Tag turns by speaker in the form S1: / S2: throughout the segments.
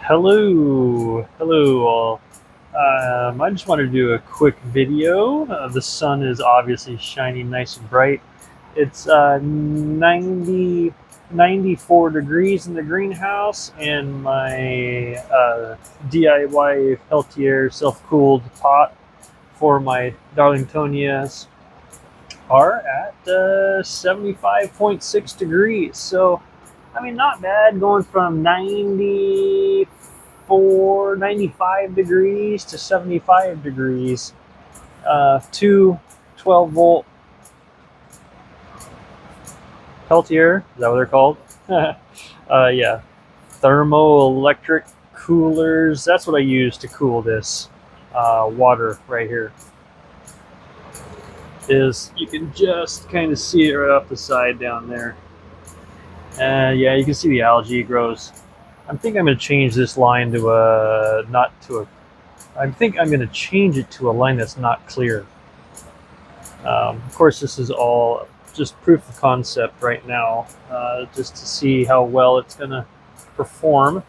S1: Hello all. I just wanted to do a quick video. The sun is obviously shining nice and bright. It's 94 degrees in the greenhouse, and my DIY Peltier self-cooled pot for my Darlingtonias are at 75.6 degrees. So, I mean, not bad going from 95 degrees to 75 degrees. Two 12-volt Peltier, is that what they're called? Yeah, thermoelectric coolers. That's what I use to cool this water right here. Is you can just kind of see it right off the side down there. Yeah, you can see the algae grows. I think I'm going to change this line to a not to a. I think I'm going to change it to a line that's not clear. Of course, this is all just proof of concept right now, just to see how well it's going to perform.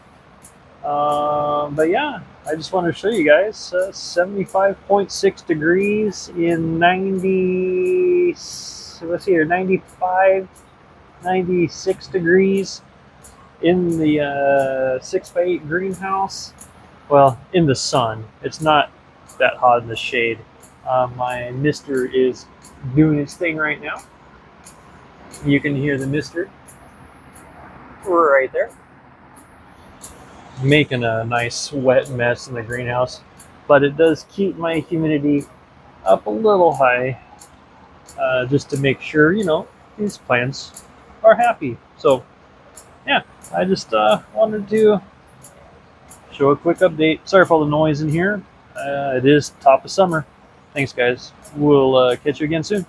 S1: But yeah, I just want to show you guys 75.6 degrees in 90. Let's see here, 96 degrees in the 6x8 greenhouse. Well, in the sun. It's not that hot in the shade. My mister is doing its thing right now. You can hear the mister right there, making a nice wet mess in the greenhouse. But it does keep my humidity up a little high, just to make sure, these plants are happy. So, yeah, I just wanted to show a quick update. Sorry for all the noise in here. It is top of summer. Thanks, guys. We'll catch you again soon.